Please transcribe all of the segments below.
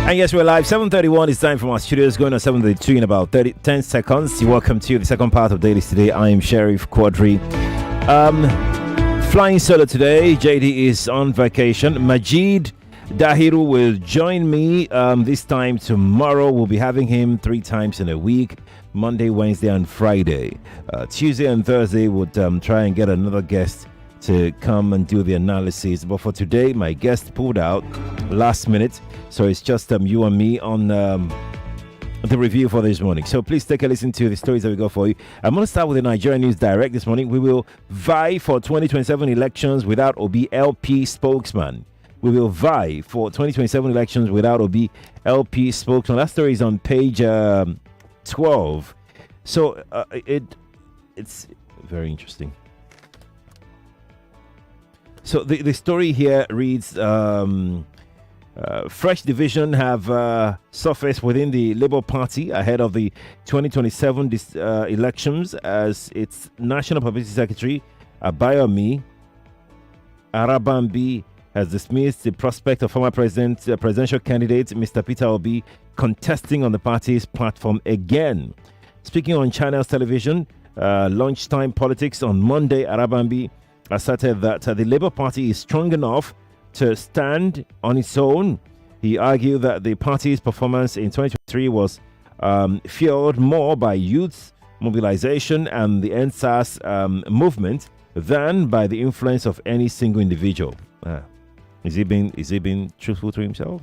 And yes, we're live. 7:31 is time from our studios, going on 7:32 in about 10 seconds. Welcome to the second part of Dailies today. I am Sheriff Quadry. Flying solo today. JD is on vacation. Majid Dahiru will join me this time tomorrow. We'll be having him 3 times in a week: Monday, Wednesday, and Friday. Tuesday and Thursday would try and get another guest to come and do the analysis. But for today, my guest pulled out last minute, so it's just you and me on the review for this morning. So please take a listen to the stories that we got for you. I'm going to start with the Nigerian News Direct this morning. We will vie for 2027 elections without Obi LP spokesman. We will vie for 2027 elections without Obi LP spokesman. That story is on page 12. So it's very interesting. So the story here reads, fresh division have surfaced within the Labour Party ahead of the 2027 elections, as its National Publicity Secretary, Abayomi Arabambi, has dismissed the prospect of former presidential candidate Mr. Peter Obi contesting on the party's platform again. Speaking on Channels Television, Lunchtime Politics on Monday, Arabambi asserted that the Labour Party is strong enough to stand on its own. He argued that the party's performance in 2023 was fueled more by youth mobilization and the NSAS movement than by the influence of any single individual. Is he being truthful to himself?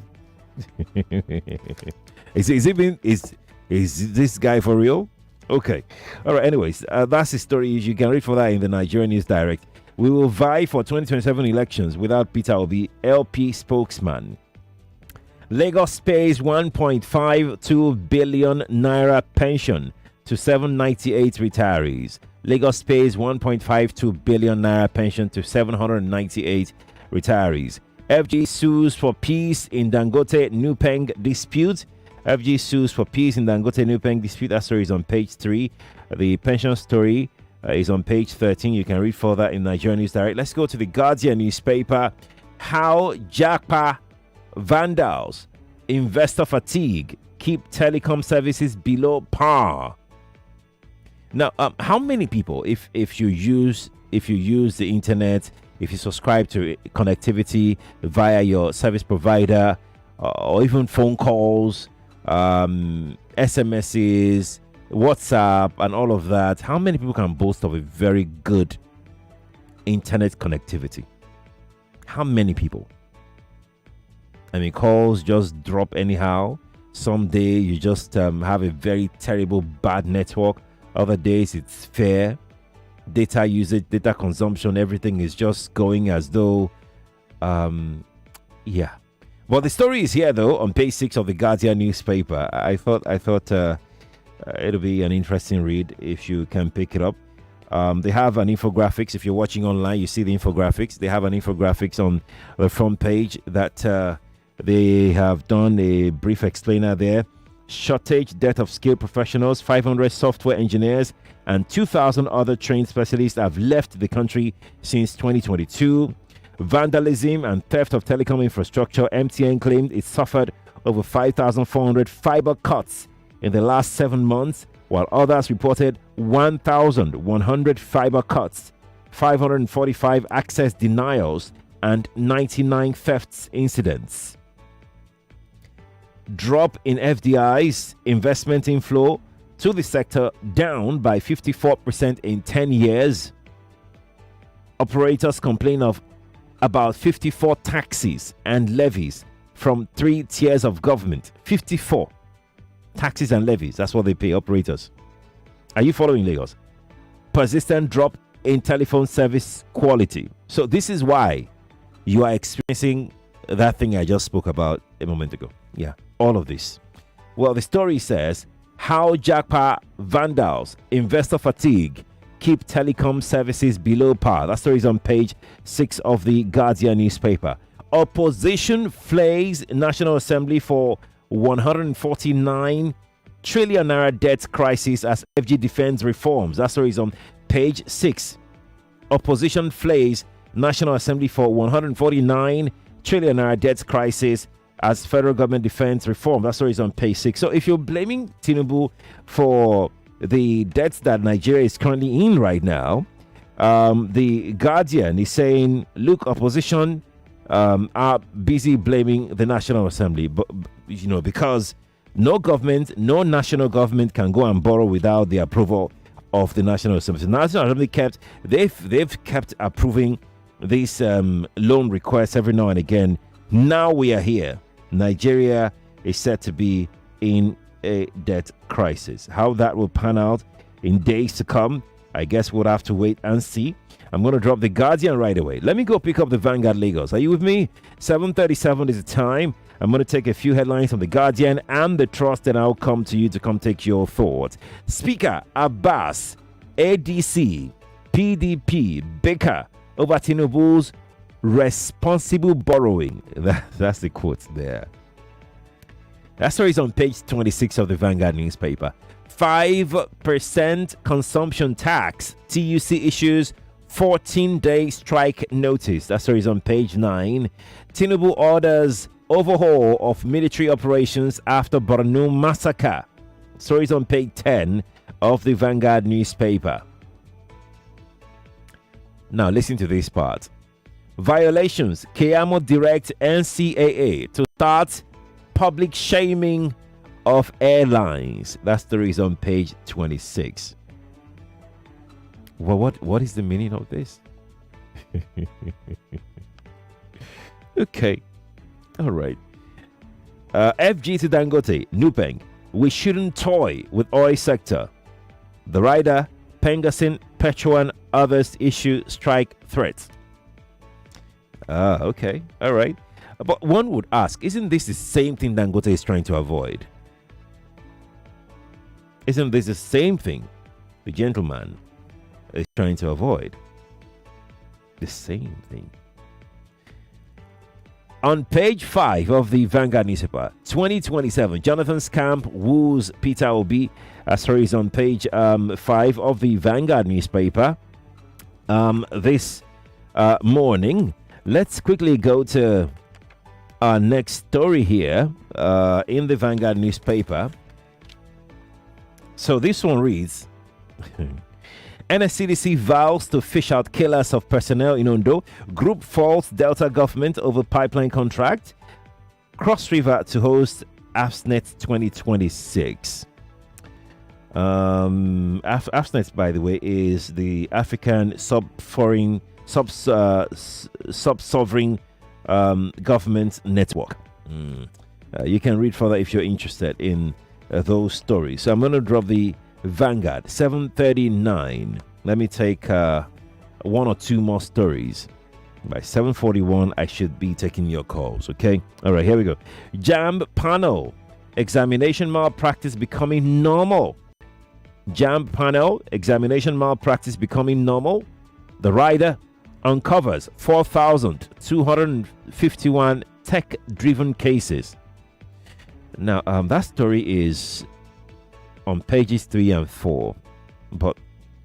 Is this guy for real? Okay. All right. Anyways, that's the story. You can read for that in the Nigerian News Direct. We will vie for 2027 elections without Peter Obi, LP spokesman. Lagos pays 1.52 billion naira pension to 798 retirees. Lagos pays 1.52 billion naira pension to 798 retirees. FG sues for peace in Dangote Nupeng dispute. FG sues for peace in Dangote Nupeng dispute. That story is on page 3. The pension story is on page 13. You can read further in Nigerian News Direct. Let's go to the Guardian newspaper. How Japa vandals, investor fatigue, keep telecom services below par. Now, how many people, if you use the internet, if you subscribe to connectivity via your service provider, or even phone calls, SMSs, WhatsApp, and all of that, how many people can boast of a very good internet connectivity? How many people? I mean, calls just drop anyhow. Some day you just have a very terrible bad network. Other days it's fair. Data usage, data consumption, everything is just going as though yeah. Well, the story is here though on page 6 of the Guardian newspaper. I thought it'll be an interesting read if you can pick it up. They have an infographics. If you're watching online, you see the infographics. They have an infographics on the front page that they have done a brief explainer there. Shortage, dearth of skilled professionals, 500 software engineers and 2,000 other trained specialists have left the country since 2022. Vandalism and theft of telecom infrastructure. MTN claimed it suffered over 5,400 fiber cuts in the last 7 months, while others reported 1,100 fiber cuts, 545 access denials, and 99 thefts incidents. Drop in FDI's investment inflow to the sector down by 54% in 10 years. Operators complain of about 54 taxes and levies from 3 tiers of government. 54 taxes and levies, that's what they pay operators. Are you following, Lagos? Persistent drop in telephone service quality. So this is why you are experiencing that thing I just spoke about a moment ago. Yeah, all of this. Well, the story says how Japa vandals, investor fatigue, keep telecom services below par. That story is on page 6 of the Guardian newspaper. Opposition flays National Assembly for 149 trillion naira debt crisis as FG defends reforms. That story is on page 6. Opposition flays National Assembly for 149 trillion naira debt crisis as federal government defense reform. That story is on page 6. So if you're blaming Tinubu for the debts that Nigeria is currently in right now, the Guardian is saying, look, opposition are busy blaming the National Assembly, but because no national government can go and borrow without the approval of the National Assembly. So National Assembly they've kept approving these loan requests every now and again. Now we are here. Nigeria is said to be in a debt crisis. How that will pan out in days to come, I guess we'll have to wait and see. I'm going to drop the Guardian right away. Let me go pick up the Vanguard Lagos. Are you with me? 7:37 is the time. I'm going to take a few headlines from the Guardian and the Trust, and I'll come to you to come take your thoughts. Speaker Abbas, ADC, PDP, Baker over Tinubu's responsible borrowing. That's the quote there. That story is on page 26 of the Vanguard newspaper. 5% consumption tax. TUC issues 14-day strike notice. That story is on page 9. Tinubu orders overhaul of military operations after Borno massacre. Stories on page 10 of the Vanguard newspaper. Now listen to this part. Violations. Keyamo directs NCAA to start public shaming of airlines. That story is on page 26. Well, what is the meaning of this? Okay. All right. FG to Dangote, Nupeng. We shouldn't toy with oil sector. The rider, Pengasin, Petro and others issue strike threats. Okay. All right. But one would ask, isn't this the same thing Dangote is trying to avoid? Isn't this the same thing the gentleman is trying to avoid? The same thing. On page 5 of the Vanguard newspaper, 2027, Jonathan's camp woos Peter Obi. Story is on page 5 of the Vanguard newspaper this morning. Let's quickly go to our next story here in the Vanguard newspaper. So this one reads, NSCDC vows to fish out killers of personnel in Ondo. Group faults Delta government over pipeline contract. Cross River to host AFSNet 2026. AFSNet, by the way, is the African sub-sovereign government network. You can read further if you're interested in those stories. So I'm going to drop the Vanguard 7:39. Let me take one or two more stories. By 7:41 I should be taking your calls. Okay, all right, here we go. JAMB panel examination malpractice becoming normal. JAMB panel examination malpractice becoming normal. The rider uncovers 4,251 tech driven cases. Now that story is on pages 3 and 4, but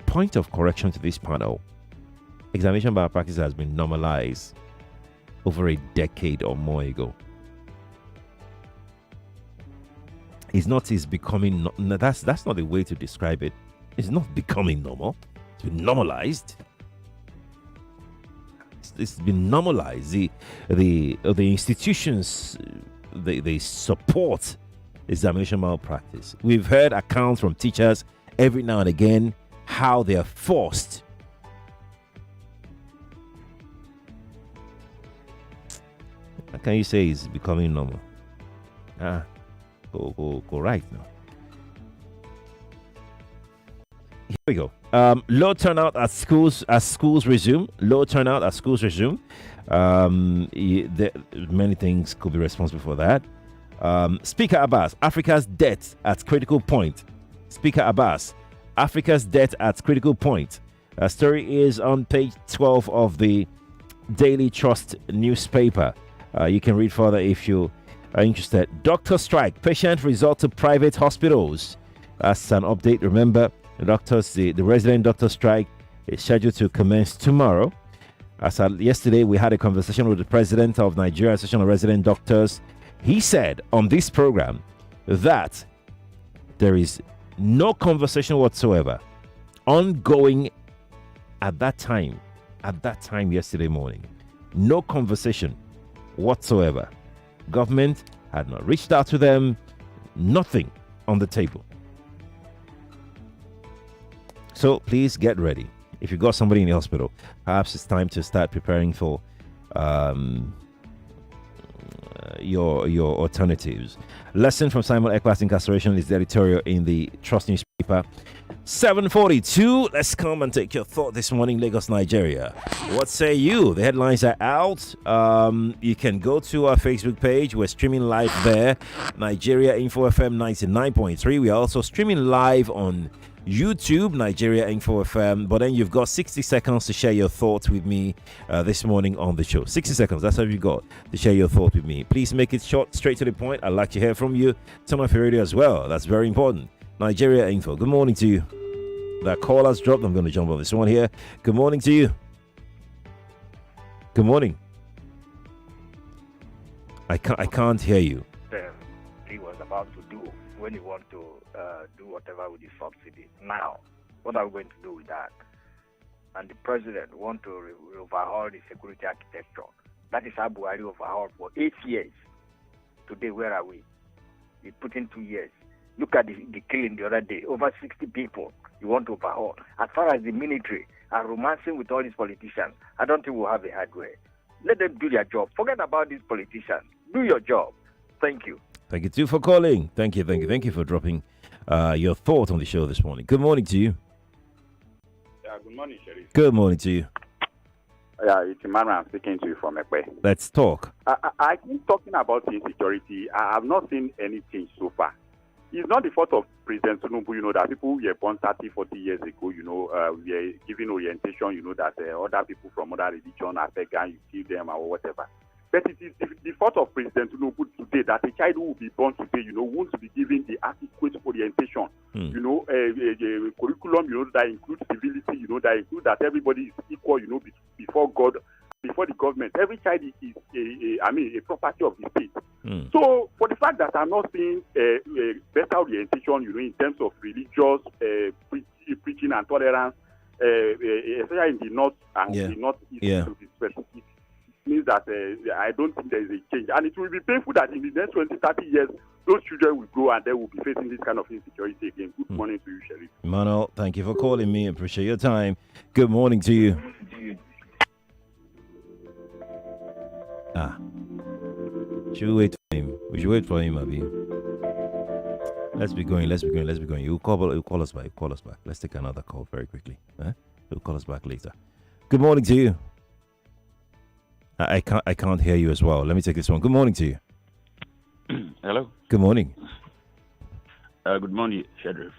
point of correction to this panel: examination malpractice has been normalized over a decade or more ago. It's becoming that's not the way to describe it. It's not becoming normal. It's been normalized. It's been normalized. The institutions they support examination malpractice. We've heard accounts from teachers every now and again how they are forced. How can you say it's becoming normal? Go right now. Here we go. Low turnout at schools resume. Low turnout at schools resume. Many things could be responsible for that. Speaker Abbas, Africa's debt at critical point. Speaker Abbas, Africa's debt at critical point. Story is on page 12 of the Daily Trust newspaper. You can read further if you are interested. Doctor strike. Patient resort to private hospitals. That's an update. Remember, the resident doctor strike is scheduled to commence tomorrow. Yesterday, we had a conversation with the president of Nigeria Association of Resident Doctors. He said on this program that there is no conversation whatsoever ongoing at that time yesterday morning. No conversation whatsoever. Government had not reached out to them, nothing on the table. So please get ready. If you've got somebody in the hospital, perhaps it's time to start preparing for your alternatives. Lesson from Simon Eckler's incarceration is the editorial in the Trust newspaper. 7:42. Let's come and take your thought this morning, Lagos, Nigeria. What say you? The headlines are out. You can go to our Facebook page. We're streaming live there. Nigeria Info FM 99.3. We are also streaming live on YouTube, Nigeria Info FM. But then you've got 60 seconds to share your thoughts with me this morning on the show. 60 seconds, that's all you've got to share your thoughts with me. Please make it short, straight to the point. I'd like to hear from you. Turn off your radio as well. That's very important. Nigeria Info, good morning to you. That call has dropped. I'm going to jump on this one here. Good morning to you. Good morning. I can't hear you. He was about to do when he want to do whatever with the subsidy. Now, what are we going to do with that? And the president want to overhaul the security architecture. That is how Buhari overhauled for 8 years. Today, where are we? We put in 2 years. Look at the killing the other day. Over 60 people you want to overhaul. As far as the military are romancing with all these politicians, I don't think we'll have a hard way. Let them do their job. Forget about these politicians. Do your job. Thank you. Thank you too for calling. Thank you for dropping your thought on the show this morning. Good morning to you. Yeah, good morning, Sheriff. Good morning to you. Yeah, it's Emmanuel. I'm speaking to you from Ekpe. Let's talk. I think talking about insecurity, I have not seen any change so far. It's not the fault of President Tinubu, that people were born 30, 40 years ago, we are giving orientation, that other people from other religion are pagan, you kill them or whatever. But it is the fault of President Tinubu today that a child who will be born today, wants to be given the adequate orientation, a curriculum, that includes civility, that includes that everybody is equal, before God, before the government. Every child is a property of the state. So, for the fact that I'm not seeing a better orientation, in terms of religious preaching and tolerance, especially in the north and the northeast, to be specific, means that I don't think there is a change. And it will be painful that in the next 20, 30 years, those children will grow and they will be facing this kind of insecurity again. Good morning to you, Sheriff. Manuel, thank you for calling me. Appreciate your time. Good morning to you. Should we wait for him? We should wait for him, Abi. Let's be going. He'll call us back. Let's take another call very quickly. He'll call us back later. Good morning to you. I can't hear you as well. Let me take this one. Good morning to you. Hello. Good morning. Good morning, Sheriff.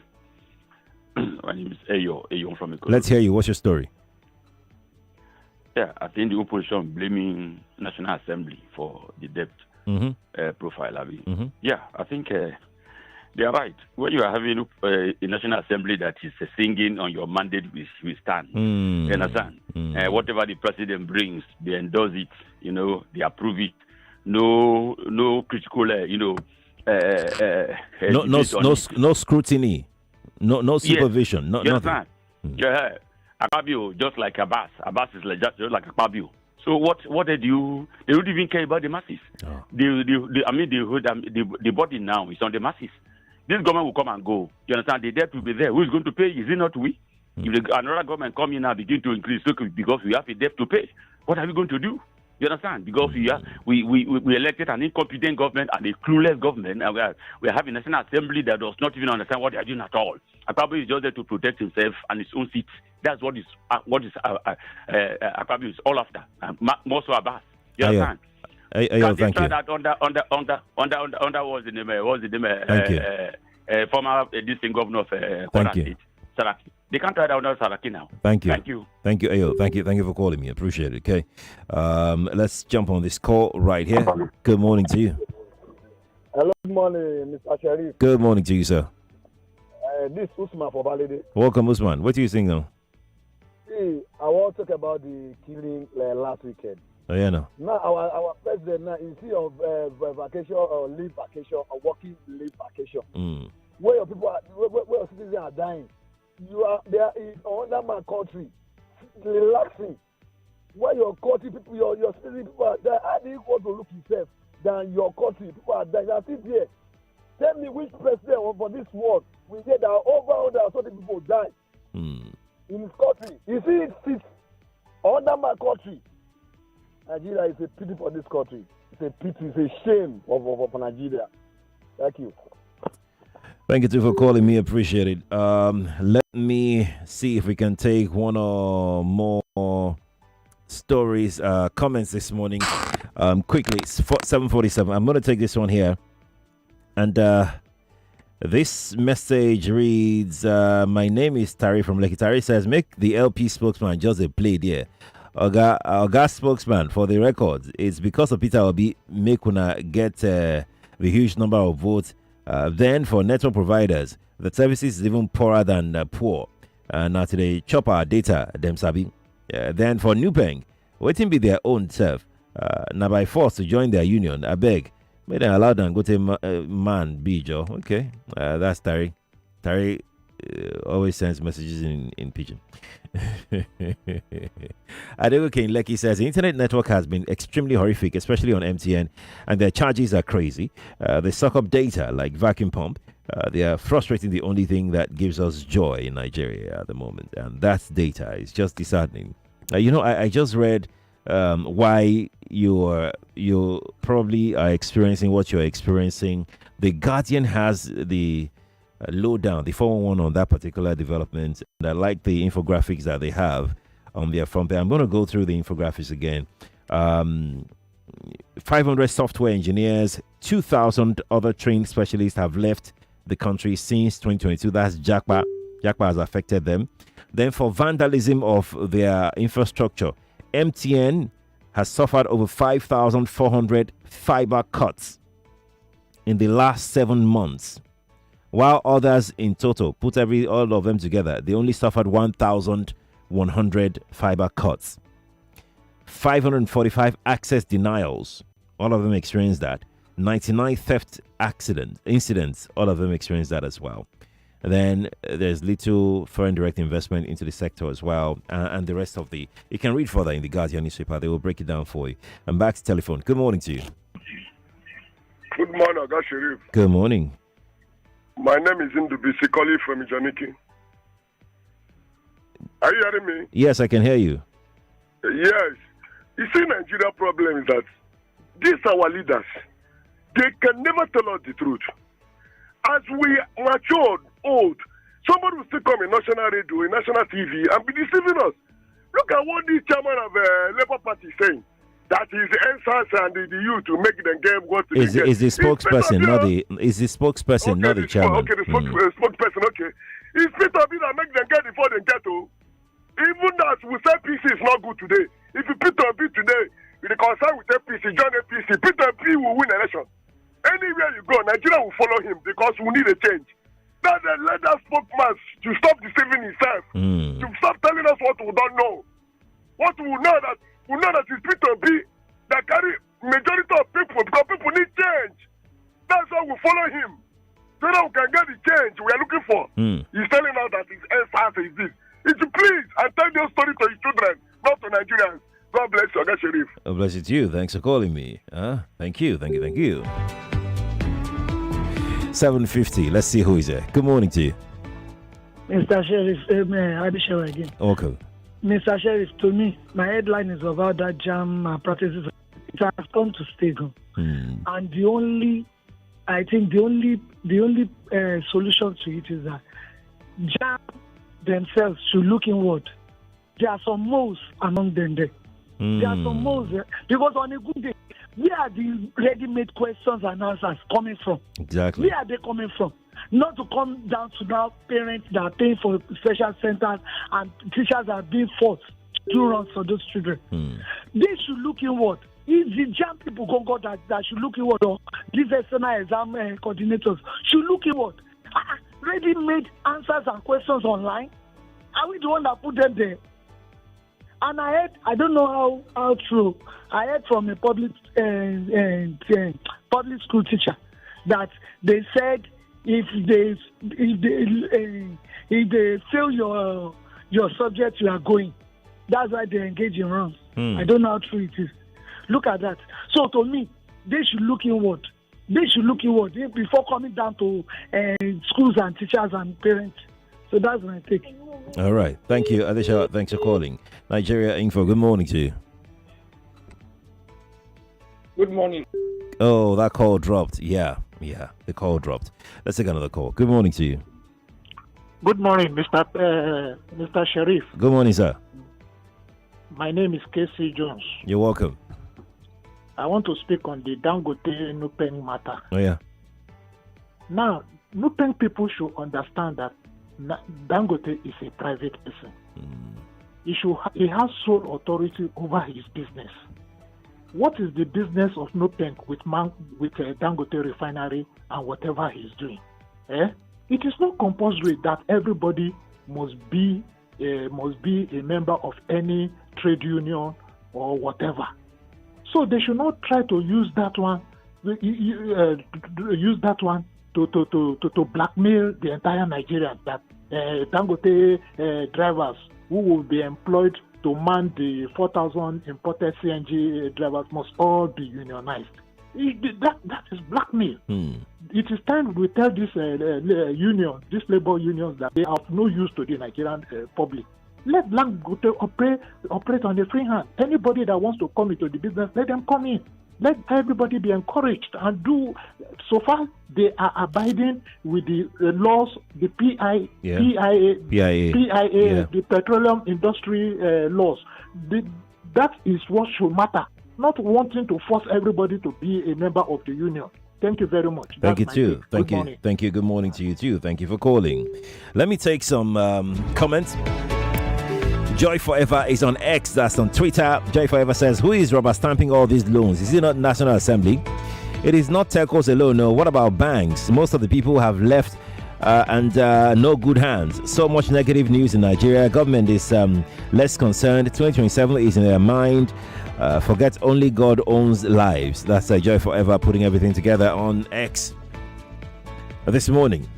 My name is Ayo from Ikoyi. Let's hear you. What's your story? Yeah, I think the opposition blaming National Assembly for the debt profile. Yeah, I think they are right. When you are having a National Assembly that is singing on your mandate, we stand. You understand? Whatever the president brings, they endorse it. They approve it. No critical. No scrutiny. No supervision. Yes, nothing. Yeah. Akpabio, just like Abbas. Abbas is just like Akpabio. So what they do? They don't even care about the masses. Oh. The body now is on the masses. This government will come and go. You understand? The debt will be there. Who is going to pay? Is it not we? If another government come in and begin to increase, because we have a debt to pay, what are we going to do? You understand? Because we elected an incompetent government and a clueless government, and we are having a National Assembly that does not even understand what they are doing at all. Akpabio is just there to protect himself and his own seat. That's what Akpabio is all after. More so Abbas. You understand? Thank you. That under what's the name? Former distinct governor of Quadry State, Saraki. They can't try that under Saraki now. Thank you, Ayo. Thank you for calling me. Appreciate it. Okay, let's jump on this call right here. Good morning to you. Hello, good morning, Mr. Sharif. Good morning to you, sir. This is Usman for Balade. Welcome, Usman. What do you think now? See, I want to talk about the killing last weekend. Oh, yeah, no. Now our president now instead of vacation or leave vacation or working leave vacation, where your people are, where your citizens are dying, there is another man country relaxing. Where your country people, your citizen people are dying, how do you want to look yourself than your country people are dying? Are still there. Tell me which president for this world we get that over 130 people die in his country. You see, it sits under my country. Nigeria is a pity for this country. It's a pity, it's a shame for Nigeria. Thank you. Thank you too for calling me. Appreciate it. Let me see if we can take one or more stories, comments this morning. Quickly, it's 7:47. I'm going to take this one here. And this message reads, my name is Tari from Lekki. Tari says, make the LP spokesman just a play there. Oga spokesman, for the records, it's because of Peter Obi make una get the huge number of votes. Then for network providers, the services is even poorer than poor. Now today, chop our data, them sabi. Then for Nupeng, waiting be their own self. Now by force to join their union, I beg. May they allow them go to man be Joe. Okay, that's Tari. Tari always sends messages in pidgin. Adego Kane Lekki says the internet network has been extremely horrific, especially on MTN, and their charges are crazy. They suck up data like vacuum pump. They are frustrating. The only thing that gives us joy in Nigeria at the moment, and that's data. It's just disheartening. I just read why you probably are experiencing what you're experiencing. The Guardian has the lowdown, the 411 on that particular development, and I like the infographics that they have on their front page. I'm going to go through the infographics again. 500 software engineers, 2,000 other trained specialists have left the country since 2022. That's Jackpa. Jackpa has affected them. Then for vandalism of their infrastructure, MTN has suffered over 5,400 fiber cuts in the last 7 months, while others in total, put all of them together, they only suffered 1,100 fiber cuts. 545 access denials, all of them experienced that. 99 theft incidents, all of them experienced that as well. And then there's little foreign direct investment into the sector as well, and the rest of you can read further in the Guardian newspaper. They will break it down for you. And back to telephone. Good morning to you. Good morning, Aga Sharif. Good morning. My name is Indubisi calling from Ijaniki. Are you hearing me? Yes, I can hear you. Yes. You see, Nigeria problem is that these our leaders, they can never tell us the truth. As we matured, old, somebody will still come in national radio, in national TV, and be deceiving us. Look at what the chairman of the Labour Party is saying. That is the answers and the youth to make them get what they get. Is the spokesperson, not the chairman? Okay, the spokesperson, okay. It's Peter B that make them get before they get to. Even as we say PC is not good today. If you Peter B today, with the concern with APC, join APC, Peter B will win election. Anywhere you go, Nigeria will follow him because we need a change. Let that spokesman to stop deceiving himself, to stop telling us what we don't know. What we know that it's Peter B that carry majority of people because people need change. That's why we follow him. So that we can get the change we are looking for. He's telling us that his answer is this. If you please, and tell your story to his children, not to Nigerians. God bless you, Aga Sharif. God bless you too. Thanks for calling me. Thank you. 7:50. Let's see who is there. Good morning to you. Mr. Sheriff, Abishaw again. Okay. Mr. Sheriff, to me, my headline is about that jam practices. It has come to stay. And the only solution to it is that jam themselves should look inward. There are some moles among them there. There are some moles there. Because on a good day, where are the ready-made questions and answers coming from? Exactly. Where are they coming from? Not to come down to now parents that are paying for special centers and teachers are being forced to do runs for those children. They should look inward. If the jam people go that should look inward, or these external exam coordinators should look inward. Ready-made answers and questions online. Are we the one that put them there? And I don't know how true. I heard from a public school teacher that they said if they fail your subject, you are going. That's why they engage in runs. I don't know how true it is. Look at that. So to me, they should look inward. Before coming down to schools and teachers and parents. So that's my take. All right. Thank you, Adesha. Thanks for calling. Nigeria Info, good morning to you. Good morning. Oh, that call dropped. Yeah, the call dropped. Let's take another call. Good morning to you. Good morning, Mr. Sharif. Good morning, sir. My name is Casey Jones. You're welcome. I want to speak on the Dangote Nupeng matter. Oh, yeah. Now, Nupeng people should understand that Dangote is a private person. He has sole authority over his business. What is the business of Nupeng with Dangote refinery and whatever he's doing? It is not compulsory that everybody must be a member of any trade union or whatever. So they should not try to use that one to blackmail the entire Nigeria, that Dangote drivers who will be employed to man the 4,000 imported CNG drivers must all be unionized. That is blackmail. It is time we tell these labor unions that they are of no use to the Nigerian public. Let Dangote operate on the free hand. Anybody that wants to come into the business, let them come in. Let everybody be encouraged and do. So far, they are abiding with the laws, the PIA, the petroleum industry laws. That is what should matter. Not wanting to force everybody to be a member of the union. Thank you very much. Thank you too. Thank you. Thank you. Good morning to you too. Thank you for calling. Let me take some comments. Joy Forever is on X, that's on Twitter. Joy Forever says, who is rubber stamping all these loans? Is it not National Assembly? It is not telcos alone, no. What about banks? Most of the people have left and no good hands. So much negative news in Nigeria. Government is less concerned. 2027 is in their mind. Forget only God owns lives. That's Joy Forever putting everything together on X this morning.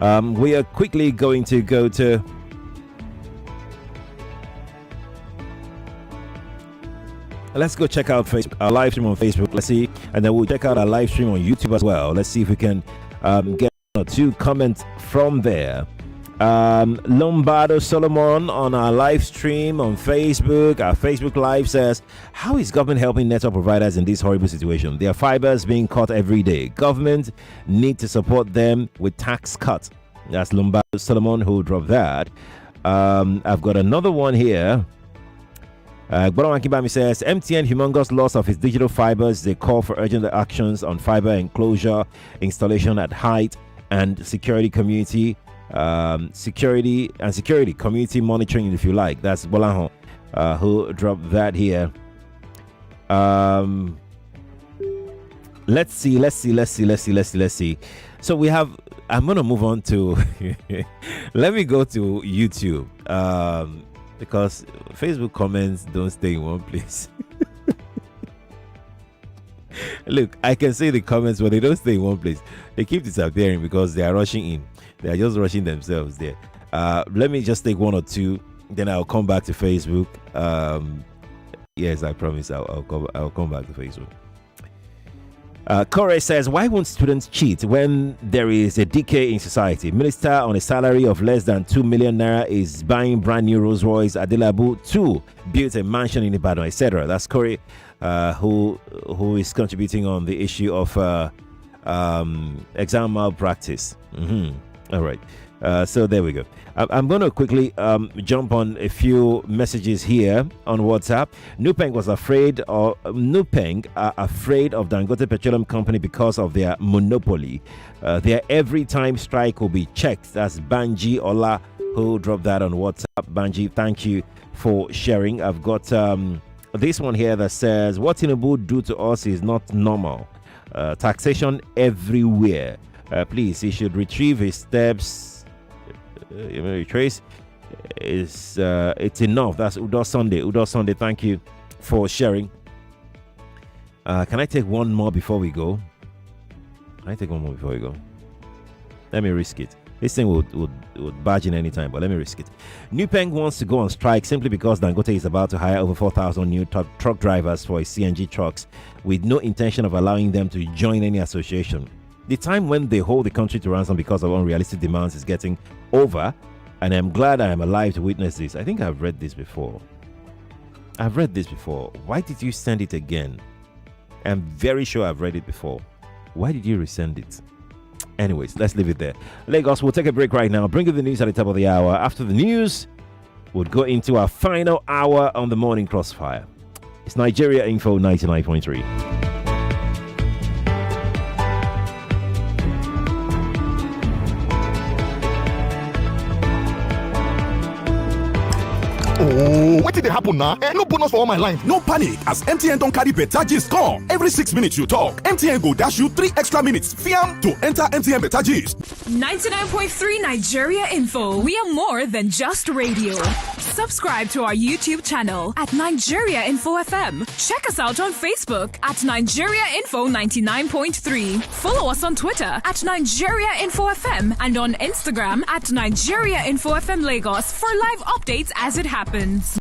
We are quickly going to go to let's go check out our live stream on Facebook. Let's see, and then we'll check out our live stream on YouTube as well. Let's see if we can get 2 comments from there. Lombardo Solomon on our live stream on Facebook. Our Facebook Live says, how is government helping network providers in this horrible situation? Their fibers being cut every day. Government need to support them with tax cuts. That's Lombardo Solomon who dropped that. I've got another one here. Gboran Akibami says, MTN humongous loss of its digital fibers. They call for urgent actions on fiber enclosure installation at height and security community community monitoring, if you like. That's Bolaho who dropped that here. Let's see. So we have, I'm gonna move on to let me go to YouTube. Because Facebook comments don't stay in one place. Look, I can see the comments, but they don't stay in one place. They keep disappearing because they are rushing in. They are just rushing themselves there. Let me just take 1 or 2, then I'll come back to Facebook. Yes, I promise I'll come back to Facebook. Corey says, why won't students cheat when there is a decay in society? Minister on a salary of less than 2 million naira is buying brand new Rolls Royce. Adelabu 2 built a mansion in Ibadan, etc. That's Corey, who is contributing on the issue of exam malpractice. All right. So there we go. I'm going to quickly jump on a few messages here on WhatsApp. Nupeng are afraid of Dangote Petroleum Company because of their monopoly. Their every time strike will be checked. That's Banji Ola who dropped that on WhatsApp. Banji, thank you for sharing. I've got this one here that says, what Tinubu do to us is not normal. Taxation everywhere. Please, he should retrieve his steps. Retrace it's enough. That's Udo Sunday. Udo Sunday, thank you for sharing. Can I take one more before we go? Let me risk it. This thing would barge in any time, but let me risk it. Nupeng wants to go on strike simply because Dangote is about to hire over 4,000 new truck drivers for his CNG trucks with no intention of allowing them to join any association. The time when they hold the country to ransom because of unrealistic demands is getting over, and I'm glad I am alive to witness this. I think I've read this before. Why did you send it again? I'm very sure I've read it before. Why did you resend it? Anyways, let's leave it there. Lagos, we'll take a break right now. Bring you the news at the top of the hour. After the news, we'll go into our final hour on the Morning Crossfire. It's Nigeria Info 99.3. Oh, what did they happen now? No bonus for all my line. No panic, as MTN don't carry better gist come. Every 6 minutes you talk, MTN go dash you 3 extra minutes. Fiam to enter MTN better gist. 99.3 Nigeria Info. We are more than just radio. Subscribe to our YouTube channel at Nigeria Info FM. Check us out on Facebook at Nigeria Info 99.3. Follow us on Twitter at Nigeria Info FM and on Instagram at Nigeria Info FM Lagos for live updates as it happens.